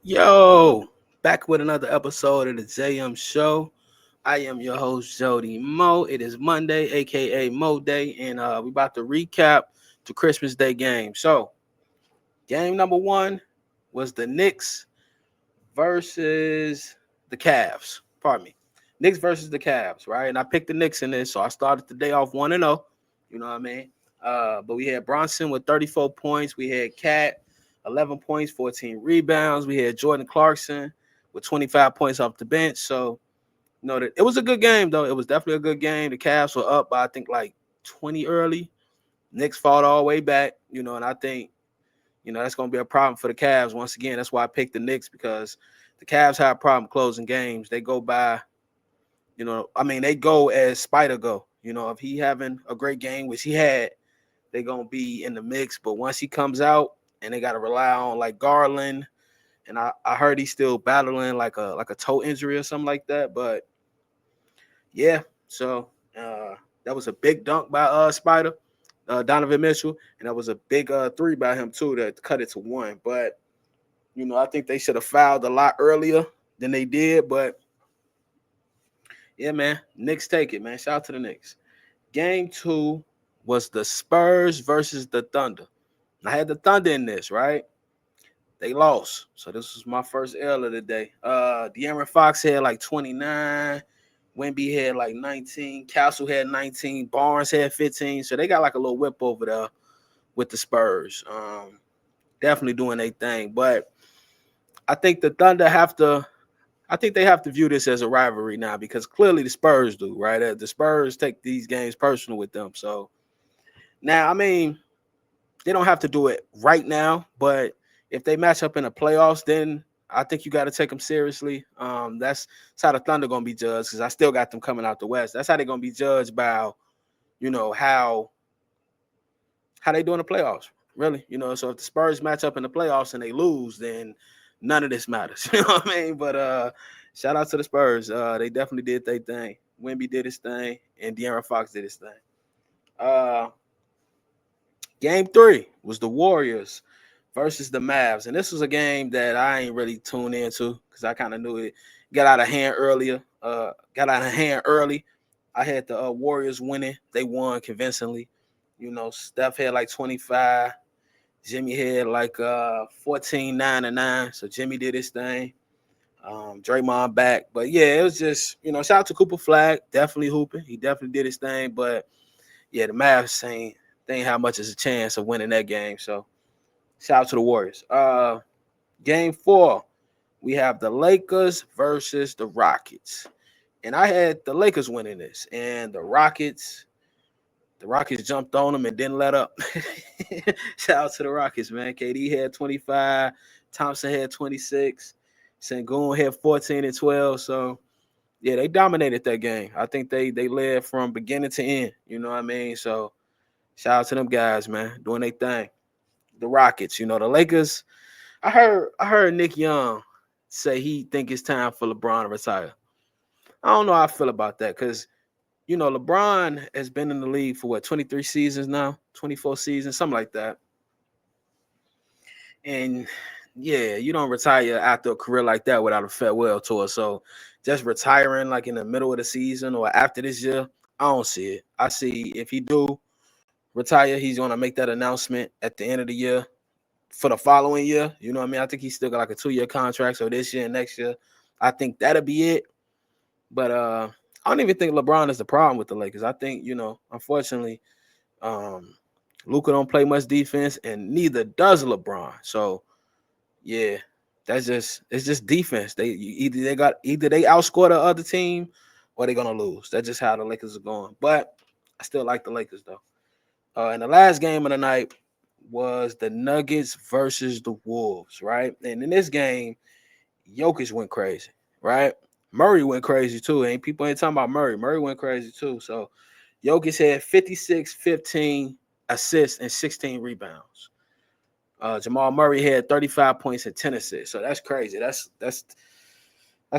Yo, back with another episode of the JM Show. I am your host, Jody Mo. It is Monday, aka Mo Day, and we about to recap the Christmas Day game. So, game number one was the Knicks versus the Cavs. Pardon me. Knicks versus the Cavs, right? And I picked the Knicks in this, so I started the day off 1-0. You know what I mean? But we had Bronson with 34 points. We had Cat, 11 points, 14 rebounds. We had Jordan Clarkson with 25 points off the bench. So, that it was a good game, though. It was definitely a good game. The Cavs were up by, I think, like 20 early. Knicks fought all the way back, and I think, that's going to be a problem for the Cavs. Once again, that's why I picked the Knicks, because the Cavs have a problem closing games. They go by, they go as Spider go. If he having a great game, which he had, they're going to be in the mix. But once he comes out and they got to rely on like Garland, and I heard he's still battling like a toe injury or something like that. But yeah, so that was a big dunk by Spider, Donovan Mitchell, and that was a big three by him too to cut it to one. But I think they should have fouled a lot earlier than they did. But yeah, man, Knicks take it, man. Shout out to the Knicks. Game two was the Spurs versus the Thunder. I had the Thunder in this, right? They lost. So this was my first L of the day. De'Aaron Fox had like 29. Wemby had like 19. Castle had 19. Barnes had 15. So they got like a little whip over there with the Spurs. Definitely doing their thing. But I think the Thunder they have to view this as a rivalry now, because clearly the Spurs do, right? The Spurs take these games personal with them. So now, they don't have to do it right now, but if they match up in the playoffs, then I think you got to take them seriously. That's how the Thunder going to be judged, because I still got them coming out the West. That's how they're going to be judged by, how they do in the playoffs, really. So if the Spurs match up in the playoffs and they lose, then none of this matters. You know what I mean? But shout out to the Spurs. They definitely did their thing. Wemby did his thing, and De'Aaron Fox did his thing. Game three was the Warriors versus the Mavs. And this was a game that I ain't really tuned into, because I kind of knew it got out of hand earlier. I had the Warriors winning. They won convincingly. Steph had like 25. Jimmy had like 14, 9, and 9. So Jimmy did his thing. Draymond back. But yeah, it was just, shout out to Cooper Flag. Definitely hooping. He definitely did his thing. But yeah, the Mavs they ain't have much as a chance of winning that game. So shout out to the Warriors. Game four, we have the Lakers versus the Rockets. And I had the Lakers winning this. And the Rockets jumped on them and didn't let up. Shout out to the Rockets, man. KD had 25. Thompson had 26. Sengun had 14 and 12. So, yeah, they dominated that game. I think they led from beginning to end. You know what I mean? So, shout out to them guys, man, doing their thing. The Rockets, the Lakers. I heard Nick Young say he think it's time for LeBron to retire. I don't know how I feel about that, because LeBron has been in the league for 23 seasons now, 24 seasons, something like that. And yeah, you don't retire after a career like that without a farewell tour. So just retiring like in the middle of the season or after this year, I don't see it. I see if he do retire, he's going to make that announcement at the end of the year for the following year. You know what I mean? I think he's still got like a 2-year contract. So this year and next year, I think that'll be it. But I don't even think LeBron is the problem with the Lakers. I think, unfortunately, Luka don't play much defense, and neither does LeBron. So yeah, it's just defense. Either they outscore the other team, or they're gonna lose. That's just how the Lakers are going. But I still like the Lakers though. And the last game of the night was the Nuggets versus the Wolves, right? And in this game, Jokic went crazy, right? Murray went crazy too. People ain't talking about Murray. Murray went crazy too. So Jokic had 56, 15 assists and 16 rebounds. Jamal Murray had 35 points and 10 assists. So that's crazy. That's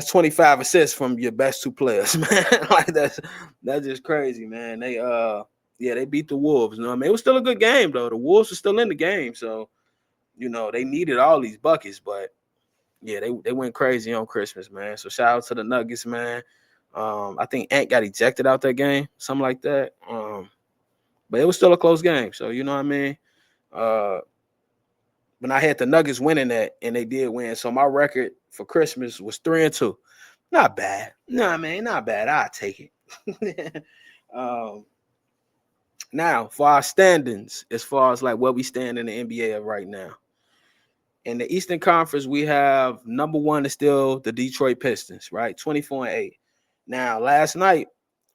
25 assists from your best two players, man. Like that's just crazy, man. They beat the Wolves. You know what I mean? It was still a good game though. The Wolves were still in the game, so they needed all these buckets, but yeah, they went crazy on Christmas, man. So shout out to the Nuggets, man. I think Ant got ejected out that game, something like that. But it was still a close game. So you know what I mean. Uh, when I had the Nuggets winning that, and they did win, so my record for Christmas was 3-2. Not bad. No, man, not bad. I'll take it. um, Now for our standings, as far as like where we stand in the NBA right now. In the Eastern Conference, we have number one is still the Detroit Pistons, right? 24-8. Now, last night,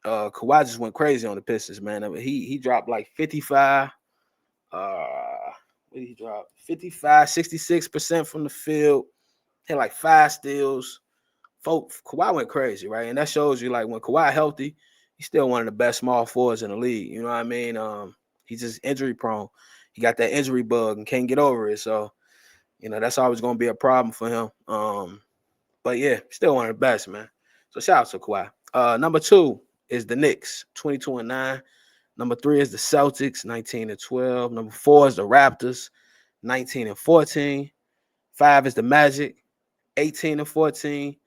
Kawhi just went crazy on the Pistons, man. I mean, he dropped like 55. What did he drop? 55, 66% from the field. Had like 5 steals. Kawhi went crazy, right? And that shows you like when Kawhi healthy, he's still one of the best small forwards in the league. You know what I mean? He's just injury prone. He got that injury bug and can't get over it. So that's always going to be a problem for him. But yeah, still one of the best, man. So shout out to Kawhi. Number 2 is the Knicks, 22-9. Number 3 is the Celtics, 19-12. Number 4 is the Raptors, 19-14. 5 is the Magic, 18-14.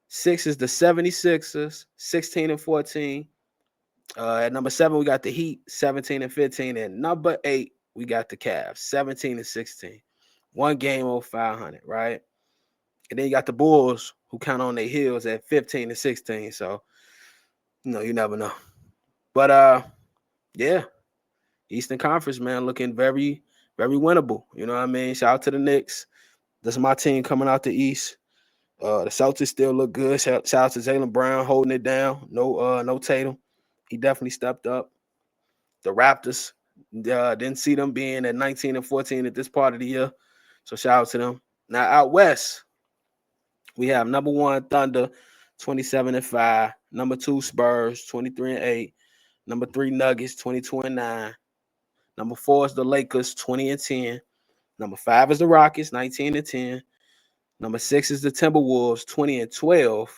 6 is the 76ers, 16-14. At number 7, we got the Heat, 17-15. And number 8, we got the Cavs, 17-16. One game over 500, right? And then you got the Bulls who count on their heels at 15-16. So, you never know. But yeah, Eastern Conference, man, looking very, very winnable. You know what I mean? Shout out to the Knicks. That's my team coming out the East. The Celtics still look good. Shout out to Jaylen Brown holding it down. No Tatum. He definitely stepped up. The Raptors, didn't see them being at 19-14 at this part of the year. So shout out to them. Now out west, we have number 1 Thunder, 27-5. Number 2 Spurs, 23-8. Number 3 Nuggets, 22-9. Number 4 is the Lakers, 20-10. Number 5 is the Rockets, 19-10. Number 6 is the Timberwolves, 20-12.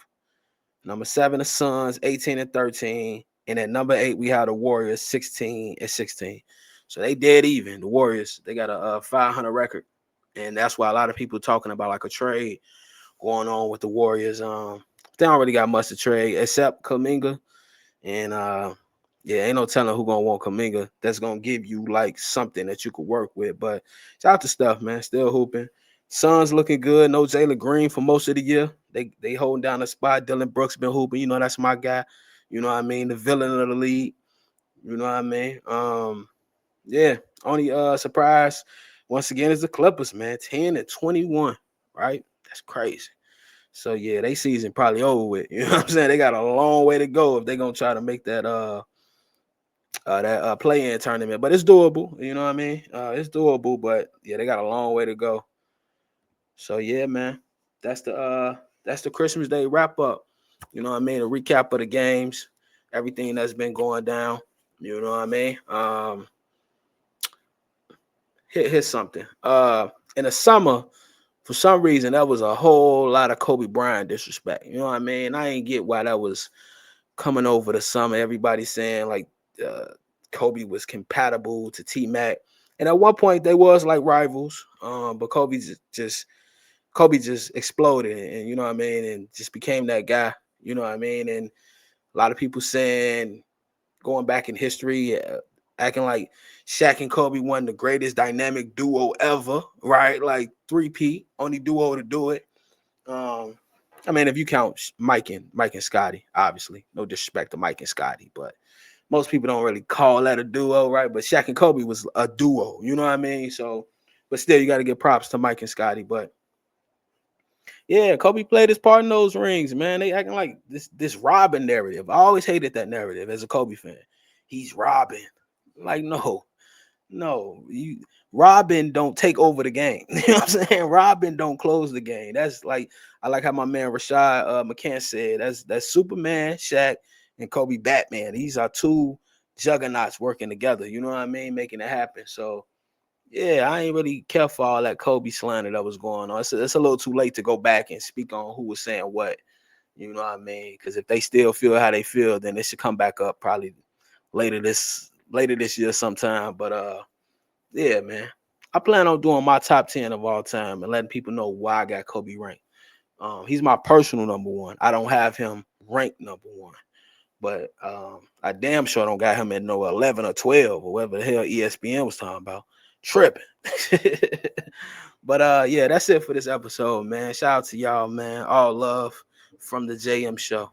Number 7, the Suns, 18-13. And at number 8, we have the Warriors, 16-16. So they dead even. The Warriors, they got a 500 record. And that's why a lot of people talking about like a trade going on with the Warriors. They don't really got much to trade except Kuminga. And yeah, ain't no telling who gonna want Kuminga. That's gonna give you like something that you could work with. But shout out to Steph, man. Still hooping. Suns looking good. No Jalen Green for most of the year. They holding down the spot. Dylan Brooks been hooping. That's my guy. You know what I mean? The villain of the league. You know what I mean? Yeah. Only surprise once again is the Clippers, man. 10-21. Right? That's crazy. So yeah, they season probably over with. You know what I'm saying? They got a long way to go if they're gonna try to make that play-in tournament. But it's doable. You know what I mean? It's doable, but yeah, they got a long way to go. So yeah, man. That's the Christmas Day wrap up. You know what I mean? A recap of the games, everything that's been going down. You know what I mean? Here's something. In the summer, for some reason, that was a whole lot of Kobe Bryant disrespect. You know what I mean? I ain't get why that was coming over the summer. Everybody saying like Kobe was compatible to T-Mac. And at one point they was like rivals. But Kobe just exploded and you know what I mean, and just became that guy. You know what I mean? And a lot of people saying, going back in history, acting like Shaq and Kobe won the greatest dynamic duo ever, right? Like 3P, only duo to do it. I mean, if you count Mike and Scotty, obviously, no disrespect to Mike and Scotty, but most people don't really call that a duo, right? But Shaq and Kobe was a duo, you know what I mean? So, but still, you got to give props to Mike and Scotty. But yeah, Kobe played his part in those rings, man. They acting like this robbing narrative. I always hated that narrative as a Kobe fan. He's robbing. Like, no, Robin don't take over the game. You know what I'm saying? Robin don't close the game. That's like, I like how my man Rashad McCann said, that's Superman, Shaq, and Kobe Batman. These are two juggernauts working together. You know what I mean? Making it happen. So yeah, I ain't really care for all that Kobe slander that was going on. It's a little too late to go back and speak on who was saying what. You know what I mean? Because if they still feel how they feel, then it should come back up probably later this year sometime. But yeah, man. I plan on doing my top 10 of all time and letting people know why I got Kobe ranked. He's my personal number one. I don't have him ranked number one, but I damn sure don't got him at no 11 or 12 or whatever the hell ESPN was talking about. Tripping. But yeah, that's it for this episode, man. Shout out to y'all, man. All love from the JM Show.